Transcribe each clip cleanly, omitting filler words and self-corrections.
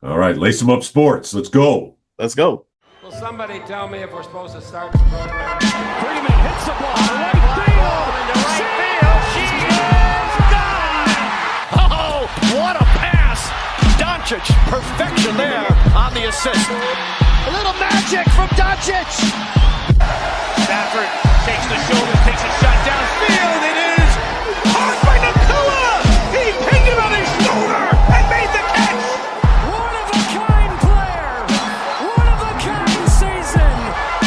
All right, lace them up sports. Let's go. Let's go. Will somebody tell me if we're supposed to start the program? Freeman hits the ball to right field. Into right field. She is gone. Oh, what a pass. Doncic, perfection there on the assist. A little magic from Doncic. Stafford takes the shoulders, takes a shot downfield. It is caught by Nakua. He picked him on his shoulder and made the catch. One of a kind player. One of a kind season.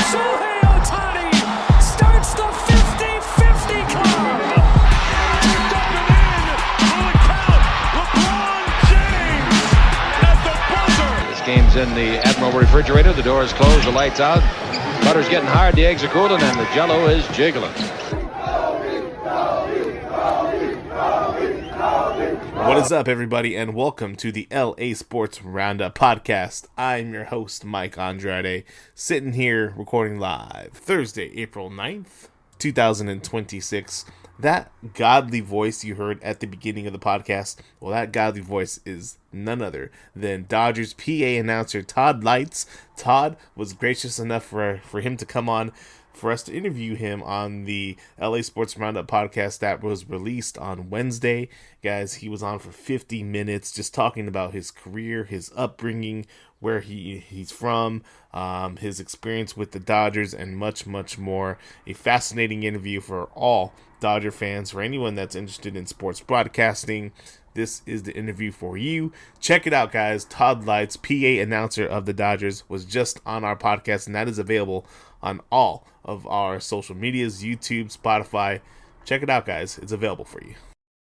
Shohei Ohtani starts the 50-50 club. Dumping in on the count. LeBron James at the buzzer. This game's in the Admiral refrigerator. The door is closed, the lights out. Butter's getting hard, the eggs are cooling, and the jello is jiggling. What is up, everybody, and welcome to the LA Sports Roundup Podcast. I'm your host, Mike Andrade, sitting here recording live Thursday, April 9th, 2026. That godly voice you heard at the beginning of the podcast, well, that godly voice is none other than Dodgers PA announcer Todd Lights. Todd was gracious enough for him to come on for us to interview him on the LA Sports Roundup podcast that was released on Wednesday. Guys, he was on for 50 minutes just talking about his career, his upbringing, where he's from, his experience with the Dodgers, and much, much more. A fascinating interview for all Dodger fans, for anyone that's interested in sports broadcasting. This is the interview for you. Check it out, guys. Todd Lights, PA announcer of the Dodgers, was just on our podcast, and that is available on all of our social medias, YouTube, Spotify. Check it out, guys. It's available for you.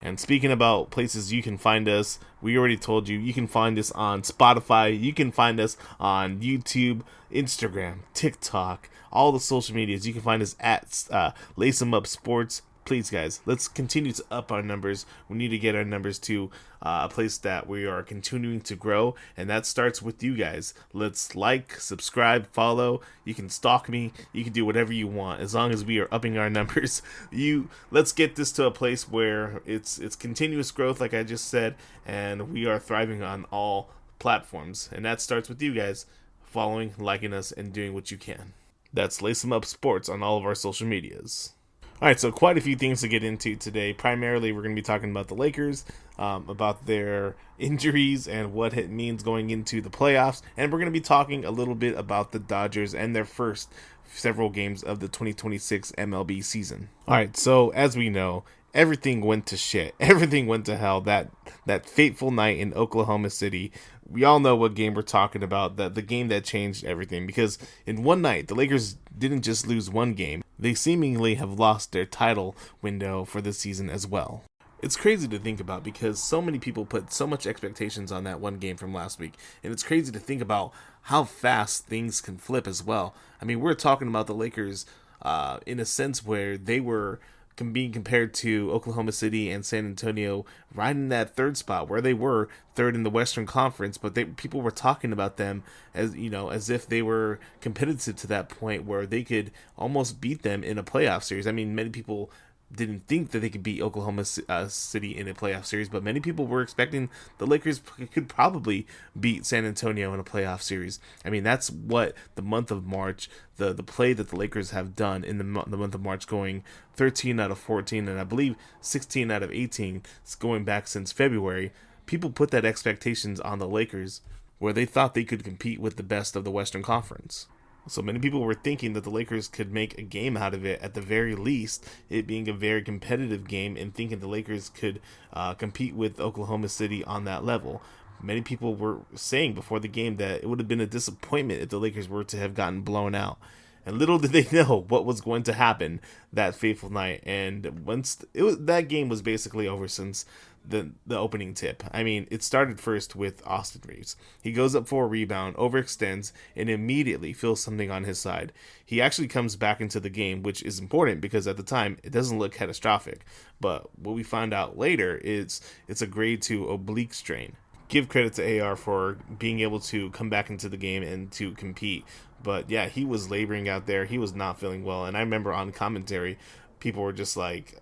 And speaking about places you can find us, we already told you, you can find us on Spotify, you can find us on YouTube, Instagram, TikTok, all the social medias. You can find us at Lace 'em Up Sports. Please, guys, let's continue to up our numbers. We need to get our numbers to a place that we are continuing to grow, and that starts with you guys. Let's like, subscribe, follow. You can stalk me. You can do whatever you want as long as we are upping our numbers. Let's get this to a place where it's continuous growth, like I just said, and we are thriving on all platforms. And that starts with you guys following, liking us, and doing what you can. That's Lace 'em Up Sports on all of our social medias. All right, so quite a few things to get into today. Primarily, we're going to be talking about the Lakers, about their injuries and what it means going into the playoffs. And we're going to be talking a little bit about the Dodgers and their first several games of the 2026 MLB season. All right, so as we know, everything went to shit. Everything went to hell that fateful night in Oklahoma City. We all know what game we're talking about, the game that changed everything. Because in one night, the Lakers didn't just lose one game. They seemingly have lost their title window for the season as well. It's crazy to think about because so many people put so much expectations on that one game from last week. And it's crazy to think about how fast things can flip as well. I mean, we're talking about the Lakers in a sense where they were being compared to Oklahoma City and San Antonio right in that third spot where they were third in the Western Conference, but people were talking about them as if they were competitive to that point where they could almost beat them in a playoff series. I mean, many people didn't think that they could beat Oklahoma City in a playoff series, but many people were expecting the Lakers could probably beat San Antonio in a playoff series. I mean, that's what the month of March, the play that the Lakers have done in the month of March, going 13 out of 14, and I believe 16 out of 18, it's going back since February. People put that expectations on the Lakers where they thought they could compete with the best of the Western Conference. So many people were thinking that the Lakers could make a game out of it, at the very least, it being a very competitive game, and thinking the Lakers could compete with Oklahoma City on that level. Many people were saying before the game that it would have been a disappointment if the Lakers were to have gotten blown out. And little did they know what was going to happen that fateful night. And once that game was basically over since the opening tip. I mean, it started first with Austin Reaves. He goes up for a rebound, overextends, and immediately feels something on his side. He actually comes back into the game, which is important because at the time it doesn't look catastrophic. But what we find out later is it's a grade 2 oblique strain. Give credit to AR for being able to come back into the game and to compete. But yeah, he was laboring out there. He was not feeling well. And I remember on commentary, people were just like,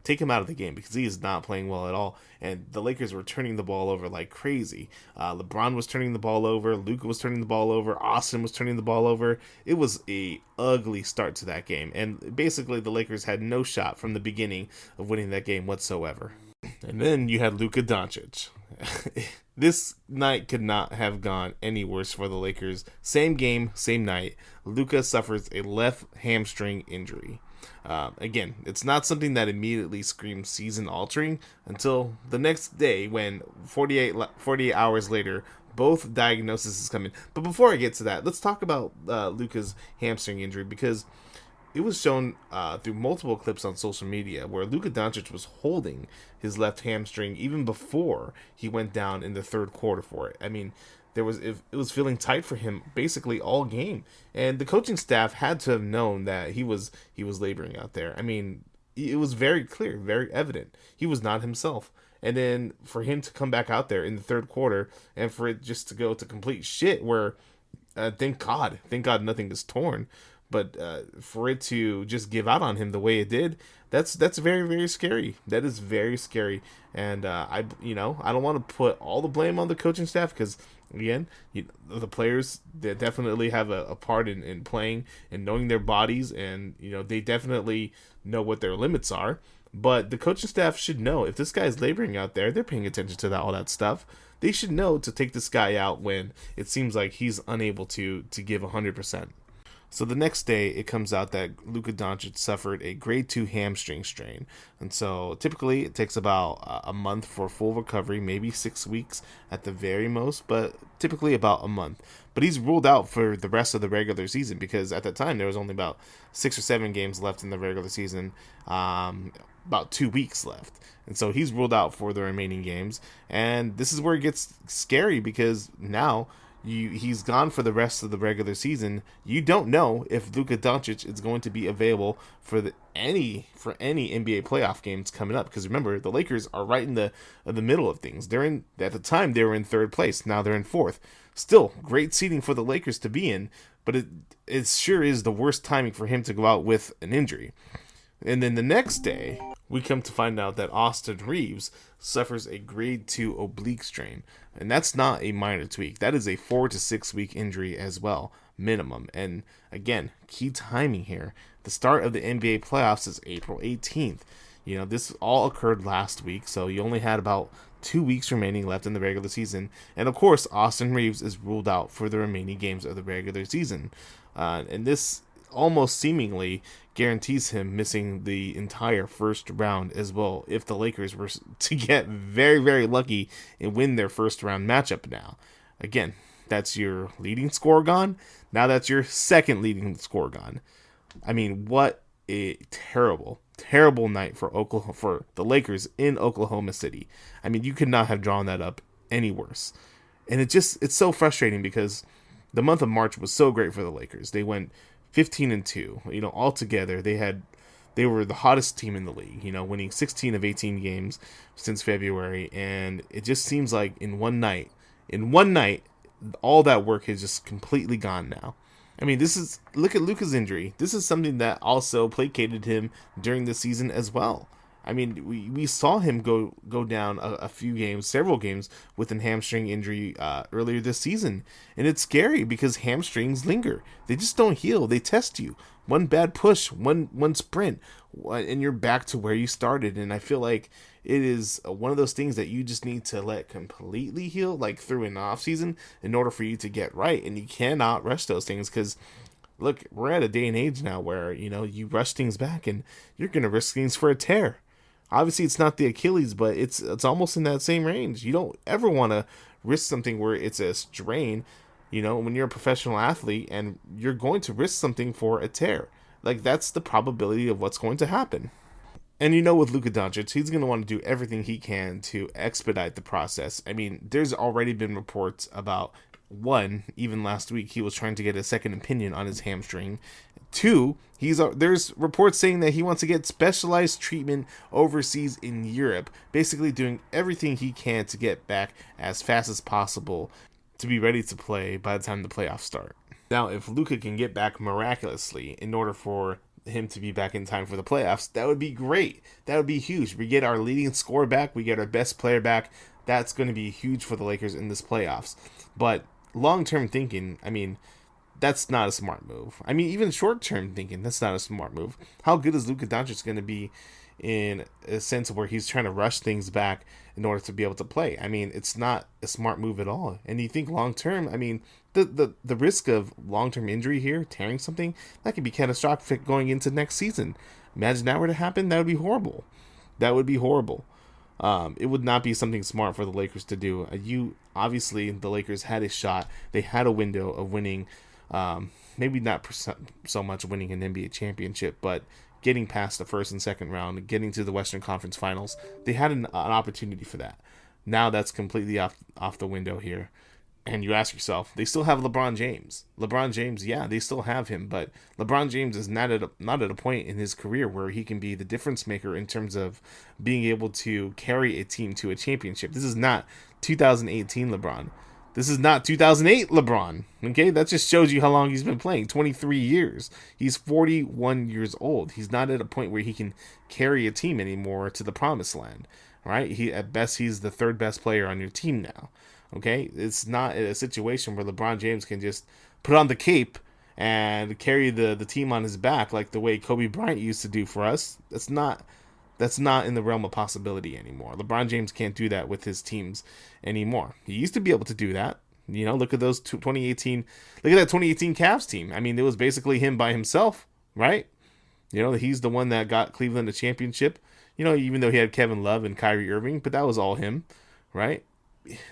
take him out of the game because he is not playing well at all. And the Lakers were turning the ball over like crazy. LeBron was turning the ball over. Luka was turning the ball over. Austin was turning the ball over. It was a ugly start to that game. And basically the Lakers had no shot from the beginning of winning that game whatsoever. And then you had Luka Doncic. This night could not have gone any worse for the Lakers. Same game, same night. Luka suffers a left hamstring injury. Again, it's not something that immediately screams season-altering until the next day when 48 hours later, both diagnoses come in. But before I get to that, let's talk about Luka's hamstring injury because it was shown through multiple clips on social media where Luka Doncic was holding his left hamstring even before he went down in the third quarter for it. I mean, it was feeling tight for him basically all game, and the coaching staff had to have known that he was laboring out there. I mean, it was very clear, very evident. He was not himself. And then for him to come back out there in the third quarter and for it just to go to complete shit where thank God nothing is torn. But for it to just give out on him the way it did, that's very, very scary. That is very scary. And I don't want to put all the blame on the coaching staff because, again, the players, they definitely have a part in playing and knowing their bodies, and they definitely know what their limits are. But the coaching staff should know if this guy is laboring out there, they're paying attention to all that stuff. They should know to take this guy out when it seems like he's unable to give 100%. So the next day, it comes out that Luka Doncic suffered a grade 2 hamstring strain. And so typically it takes about a month for full recovery, maybe 6 weeks at the very most, but typically about a month. But he's ruled out for the rest of the regular season because at that time there was only about 6 or 7 games left in the regular season, about 2 weeks left. And so he's ruled out for the remaining games. And this is where it gets scary because now he's gone for the rest of the regular season. You don't know if Luka Doncic is going to be available for any NBA playoff games coming up. Because remember, the Lakers are right in the middle of things. At the time they were in third place. Now they're in fourth. Still great seeding for the Lakers to be in, but it sure is the worst timing for him to go out with an injury. And then the next day, we come to find out that Austin Reaves suffers a grade 2 oblique strain. And that's not a minor tweak. That is a 4 to 6 week injury as well, minimum. And again, key timing here. The start of the NBA playoffs is April 18th. This all occurred last week, so you only had about 2 weeks remaining left in the regular season. And of course, Austin Reaves is ruled out for the remaining games of the regular season. And this almost seemingly guarantees him missing the entire first round as well if the Lakers were to get very, very lucky and win their first round matchup now. Again, that's your leading scorer gone. Now that's your second leading scorer gone. I mean, what a terrible, terrible night for the Lakers in Oklahoma City. I mean, you could not have drawn that up any worse. And it's so frustrating because the month of March was so great for the Lakers. They went 15-2. Altogether they were the hottest team in the league, winning 16 of 18 games since February, and it just seems like in one night, all that work has just completely gone now. I mean, look at Luka's injury. This is something that also placated him during the season as well. I mean, we saw him go down several games with a hamstring injury earlier this season. And it's scary because hamstrings linger. They just don't heal. They test you. One bad push, one sprint, and you're back to where you started. And I feel like it is one of those things that you just need to let completely heal, like through an off season, in order for you to get right. And you cannot rush those things because, look, we're at a day and age now where, you rush things back and you're going to risk things for a tear. Obviously, it's not the Achilles, but it's almost in that same range. You don't ever want to risk something where it's a strain, when you're a professional athlete and you're going to risk something for a tear. Like, that's the probability of what's going to happen. And with Luka Doncic, he's going to want to do everything he can to expedite the process. I mean, there's already been reports about, one, even last week, he was trying to get a second opinion on his hamstring. 2, there's reports saying that he wants to get specialized treatment overseas in Europe, basically doing everything he can to get back as fast as possible to be ready to play by the time the playoffs start. Now, if Luka can get back miraculously in order for him to be back in time for the playoffs, that would be great. That would be huge. We get our leading scorer back. We get our best player back. That's going to be huge for the Lakers in this playoffs. But long-term thinking, I mean, that's not a smart move. I mean, even short-term thinking, that's not a smart move. How good is Luka Doncic going to be in a sense where he's trying to rush things back in order to be able to play? I mean, it's not a smart move at all. And you think long-term, I mean, the risk of long-term injury here, tearing something, that could be catastrophic going into next season. Imagine that were to happen, that would be horrible. That would be horrible. It would not be something smart for the Lakers to do. Obviously, the Lakers had a shot. They had a window of winning, maybe not so much winning an NBA championship, but getting past the first and second round, getting to the Western Conference Finals. They had an opportunity for that. Now that's completely off the window here. And you ask yourself, they still have LeBron James. LeBron James, yeah, they still have him, but LeBron James is not at a point in his career where he can be the difference maker in terms of being able to carry a team to a championship. This is not 2018 LeBron. This is not 2008 LeBron. Okay, that just shows you how long he's been playing. 23 years. He's 41 years old. He's not at a point where he can carry a team anymore to the promised land. Right? At best, he's the third best player on your team now. Okay, it's not a situation where LeBron James can just put on the cape and carry the team on his back like the way Kobe Bryant used to do for us. That's not in the realm of possibility anymore. LeBron James can't do that with his teams anymore. He used to be able to do that. You know, look at those 2018. Look at that 2018 Cavs team. I mean, it was basically him by himself, right? You know, he's the one that got Cleveland a championship. You know, even though he had Kevin Love and Kyrie Irving, but that was all him, right?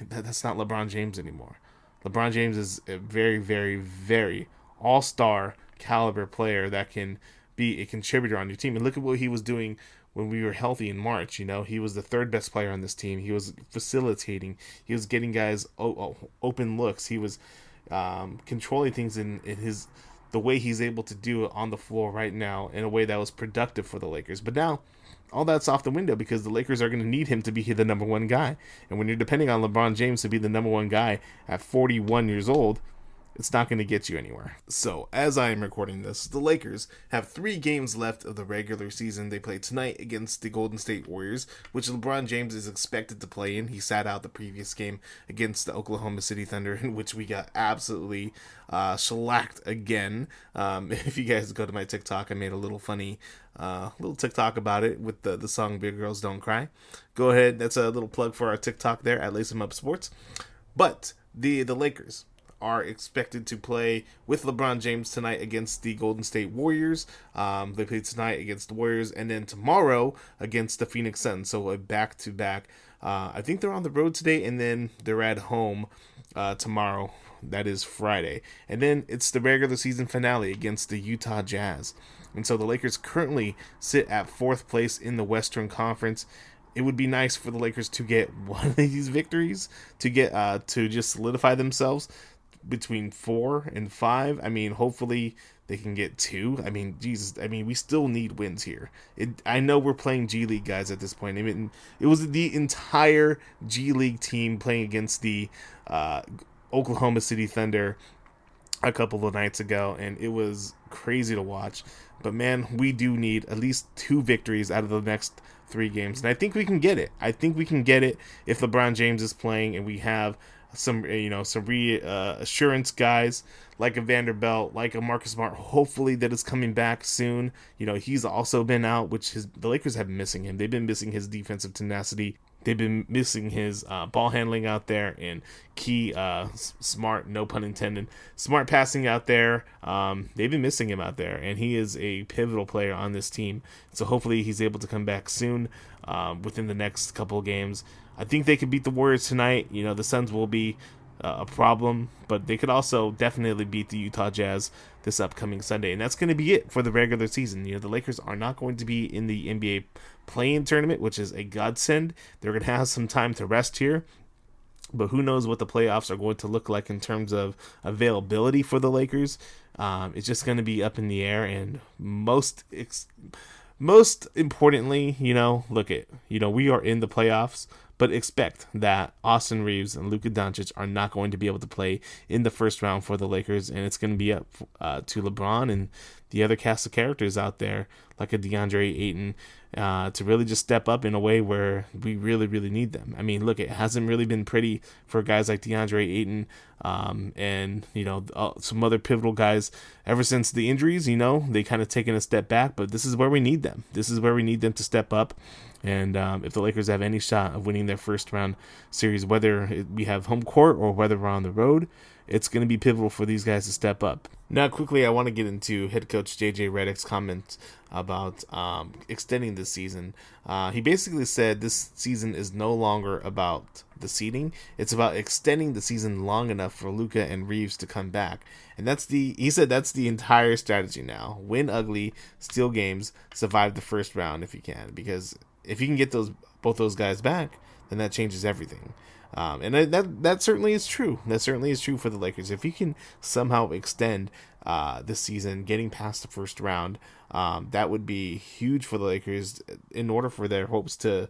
That's not LeBron James anymore. LeBron James is a very, very, very all-star caliber player that can be a contributor on your team. And look at what he was doing when we were healthy in March. You know, he was the third best player on this team. He was facilitating. He was getting guys open looks. He was controlling things in the way he's able to do it on the floor right now in a way that was productive for the Lakers. But now, all that's off the window because the Lakers are going to need him to be the number one guy. And when you're depending on LeBron James to be the number one guy at 41 years old, it's not going to get you anywhere. So, as I am recording this, the Lakers have 3 games left of the regular season. They play tonight against the Golden State Warriors, which LeBron James is expected to play in. He sat out the previous game against the Oklahoma City Thunder, in which we got absolutely shellacked again. If you guys go to my TikTok, I made a little funny little TikTok about it with the song Big Girls Don't Cry. Go ahead. That's a little plug for our TikTok there at Lace 'em Up Sports. But the Lakers are expected to play with LeBron James tonight against the Golden State Warriors. They play tonight against the Warriors and then tomorrow against the Phoenix Suns. So a back-to-back. I think they're on the road today and then they're at home tomorrow. That is Friday. And then it's the regular season finale against the Utah Jazz. And so the Lakers currently sit at 4th place in the Western Conference. It would be nice for the Lakers to get one of these victories to get to just solidify themselves between 4 and 5. I mean, hopefully they can get 2. I mean, Jesus. I mean, we still need wins here. I know we're playing G League guys at this point. I mean, it was the entire G League team playing against the Oklahoma City Thunder a couple of nights ago, and it was crazy to watch. But man, we do need at least 2 victories out of the next 3 games, and I think we can get it. I think we can get it if LeBron James is playing and we have some reassurance guys like a Vanderbilt, like a Marcus Smart, hopefully that is coming back soon. You know, he's also been out, which the Lakers have been missing him. They've been missing his defensive tenacity. They've been missing his ball handling out there and key smart, no pun intended, smart passing out there. They've been missing him out there, and he is a pivotal player on this team. So hopefully he's able to come back soon within the next couple of games. I think they could beat the Warriors tonight. You know, the Suns will be a problem, but they could also definitely beat the Utah Jazz this upcoming Sunday. And that's going to be it for the regular season. You know, the Lakers are not going to be in the NBA play-in tournament, which is a godsend. They're going to have some time to rest here. But who knows what the playoffs are going to look like in terms of availability for the Lakers. It's just going to be up in the air. And most importantly, we are in the playoffs, but expect that Austin Reaves and Luka Doncic are not going to be able to play in the first round for the Lakers, and it's going to be up to LeBron and the other cast of characters out there, like a DeAndre Ayton, to really just step up in a way where we really, really need them. I mean, look, it hasn't really been pretty for guys like DeAndre Ayton and, some other pivotal guys ever since the injuries. They kind of taken a step back, but this is where we need them. This is where we need them to step up. And if the Lakers have any shot of winning their first round series, whether we have home court or whether we're on the road, it's going to be pivotal for these guys to step up. Now, quickly, I want to get into head coach JJ Redick's comments about extending this season. He basically said this season is no longer about the seeding. It's about extending the season long enough for Luka and Reaves to come back. And he said that's the entire strategy now. Win ugly, steal games, survive the first round if you can. Because if you can get both those guys back, then that changes everything. And that certainly is true. That certainly is true for the Lakers. If you can somehow extend this season, getting past the first round, that would be huge for the Lakers in order for their hopes to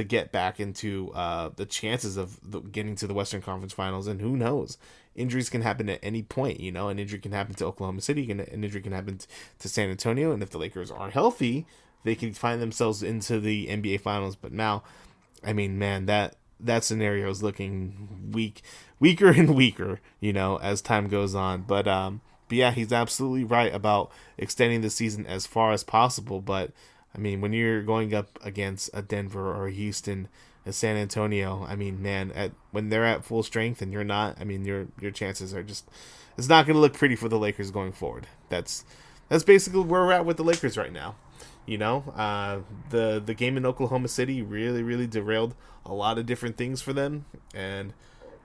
get back into the chances of getting to the Western Conference Finals. And who knows? Injuries can happen at any point. An injury can happen to Oklahoma City, an injury can happen to San Antonio, and if the Lakers are healthy, they can find themselves into the NBA Finals. But now, I mean, man, that scenario is looking weaker and weaker, as time goes on. But yeah, he's absolutely right about extending the season as far as possible. But I mean, when you're going up against a Denver or a Houston, a San Antonio, I mean, man, when they're at full strength and you're not, I mean, your chances are just, it's not going to look pretty for the Lakers going forward. That's basically where we're at with the Lakers right now. The game in Oklahoma City really, really derailed a lot of different things for them, and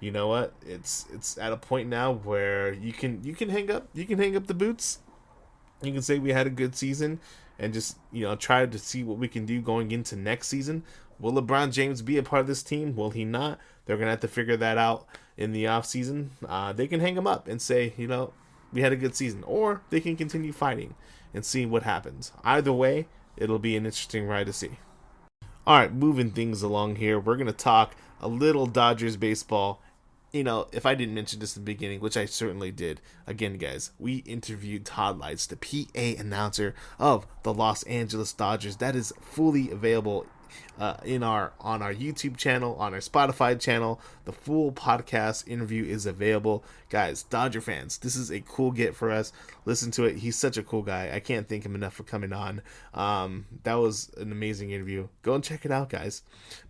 you know what? It's at a point now where you can hang up the boots. You can say we had a good season, and just try to see what we can do going into next season. Will LeBron James be a part of this team? Will he not? They're gonna have to figure that out in the off season. They can hang him up and say, we had a good season, or they can continue fighting and see what happens. Either way, it'll be an interesting ride to see. All right, moving things along here, we're going to talk a little Dodgers baseball. If I didn't mention this in the beginning, which I certainly did, again, guys, we interviewed Todd Lights, the PA announcer of the Los Angeles Dodgers. That is fully available on our YouTube channel, on our Spotify channel. The full podcast interview is available. Guys, Dodger fans, this is a cool get for us. Listen to it. He's such a cool guy. I can't thank him enough for coming on. That was an amazing interview. Go and check it out, guys.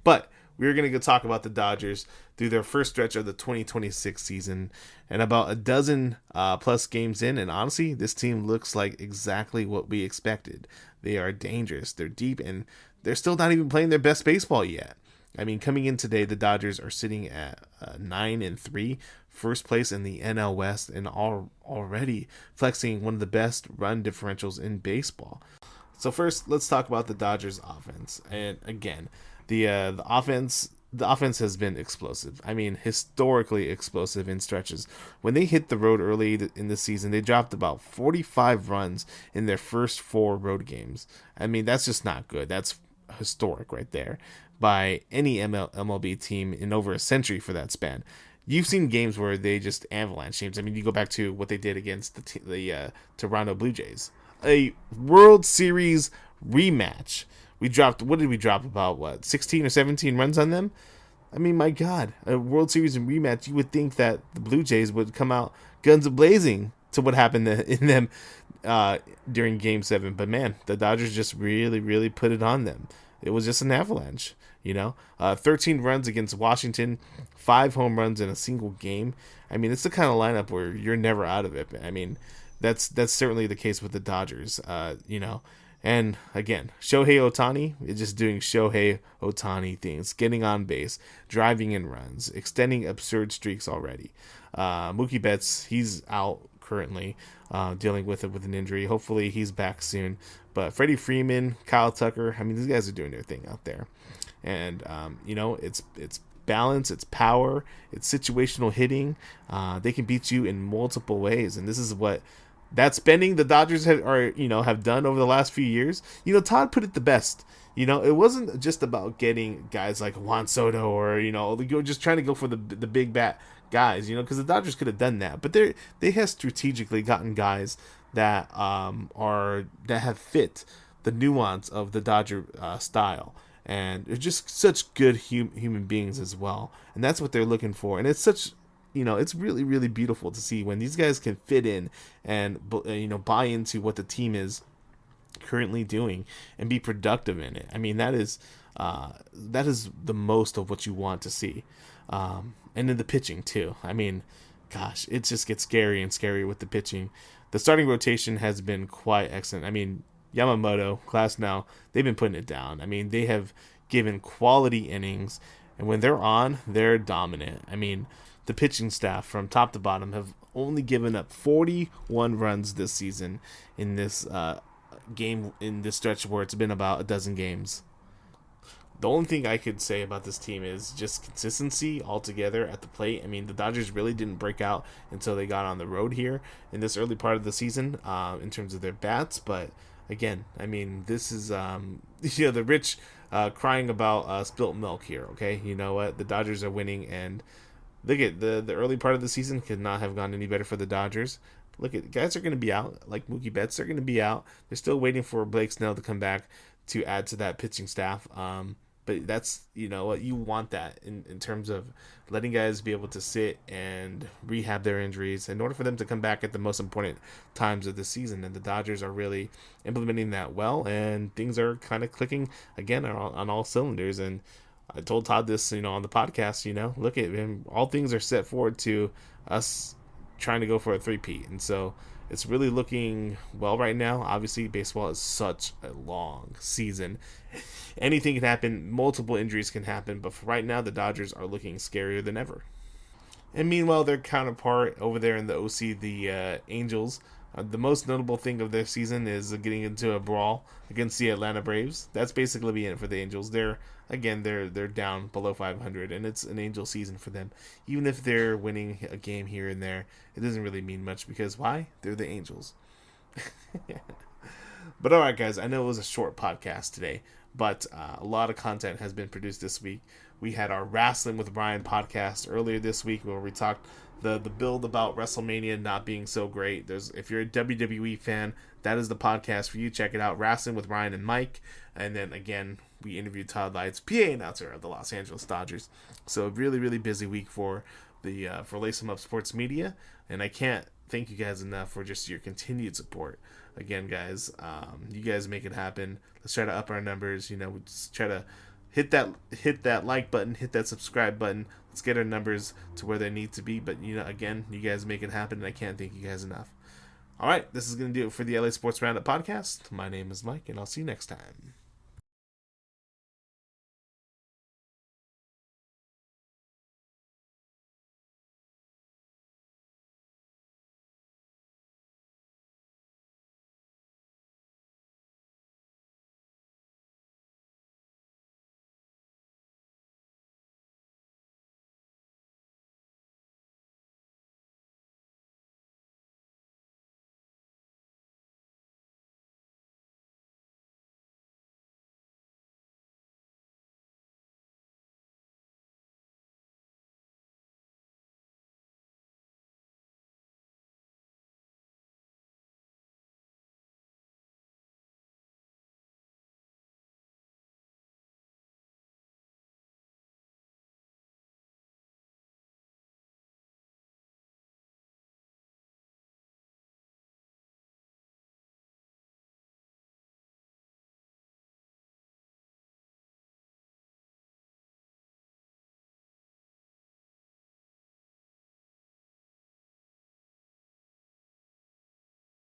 But we're going to go talk about the Dodgers through their first stretch of the 2026 season and about a dozen plus games in. And honestly, this team looks like exactly what we expected. They are dangerous. They're deep, and they're still not even playing their best baseball yet. I mean, coming in today, the Dodgers are sitting at 9-3, first place in the NL West, and already flexing one of the best run differentials in baseball. So first, let's talk about the Dodgers offense. And again, the offense has been explosive. I mean, historically explosive in stretches. When they hit the road early in the season, they dropped about 45 runs in their first 4 road games. I mean, that's just not good. That's historic right there by any MLB team in over a century for that span. You've seen games where they just avalanche teams. I mean, you go back to what they did against the Toronto Blue Jays. A World Series rematch. What did we drop? About 16 or 17 runs on them? I mean, my God, a World Series rematch, you would think that the Blue Jays would come out guns a-blazing to what happened in them during Game 7. But man, the Dodgers just really, really put it on them. It was just an avalanche, 13 runs against Washington, 5 home runs in a single game. I mean, it's the kind of lineup where you're never out of it. I mean, that's certainly the case with the Dodgers, And again, Shohei Ohtani is just doing Shohei Ohtani things, getting on base, driving in runs, extending absurd streaks already. Mookie Betts, he's out currently, dealing with an injury. Hopefully he's back soon. But Freddie Freeman, Kyle Tucker, I mean, these guys are doing their thing out there. And, it's balance, it's power, it's situational hitting. They can beat you in multiple ways. And this is what that spending the Dodgers have done over the last few years, Todd put it the best. It wasn't just about getting guys like Juan Soto or, just trying to go for the big bat guys, because the Dodgers could have done that. But they have strategically gotten guys that that have fit the nuance of the Dodger style. And they're just such good human beings as well. And that's what they're looking for. And it's such... it's really, really beautiful to see when these guys can fit in and, buy into what the team is currently doing and be productive in it. I mean, that is the most of what you want to see. And in the pitching too. I mean, gosh, it just gets scary and scary with the pitching. The starting rotation has been quite excellent. I mean, Yamamoto, Class now, they've been putting it down. I mean, they have given quality innings, and when they're on, they're dominant. I mean, the pitching staff from top to bottom have only given up 41 runs this season in this game, in this stretch where it's been about a dozen games. The only thing I could say about this team is just consistency altogether at the plate. I mean, the Dodgers really didn't break out until they got on the road here in this early part of the season in terms of their bats. But again, I mean, this is the rich crying about spilt milk here. Okay, you know what? The Dodgers are winning, and look at the early part of the season could not have gone any better for the Dodgers. Look at guys are going to be out, like Mookie Betts. They're going to be out. They're still waiting for Blake Snell to come back to add to that pitching staff. But that's, what you want that in terms of letting guys be able to sit and rehab their injuries in order for them to come back at the most important times of the season. And the Dodgers are really implementing that well, and things are kind of clicking again on all cylinders. And I told Todd this, on the podcast, look at him. All things are set forward to us trying to go for a three-peat. And so it's really looking well right now. Obviously, baseball is such a long season. Anything can happen. Multiple injuries can happen. But for right now, the Dodgers are looking scarier than ever. And meanwhile, their counterpart over there in the OC, the Angels, the most notable thing of their season is getting into a brawl against the Atlanta Braves. That's basically it for the Angels. They're down below 500, and it's an Angel season for them. Even if they're winning a game here and there, it doesn't really mean much because why? They're the Angels. But all right, guys, I know it was a short podcast today, but a lot of content has been produced this week. We had our Wrestling with Brian podcast earlier this week where we talked the build about WrestleMania not being so great. If you're a WWE fan, that is the podcast for you. Check it out, Wrestling with Ryan and Mike. And then again, we interviewed Todd Lights, PA announcer of the Los Angeles Dodgers. So a really, really busy week for Lace 'em Up Sports Media, and I can't thank you guys enough for just your continued support. Again, guys, you guys make it happen. Let's try to up our numbers. We just try to hit that like button, hit that subscribe button. Let's get our numbers to where they need to be. But again, you guys make it happen, and I can't thank you guys enough. All right, this is going to do it for the LA Sports Roundup podcast. My name is Mike, and I'll see you next time.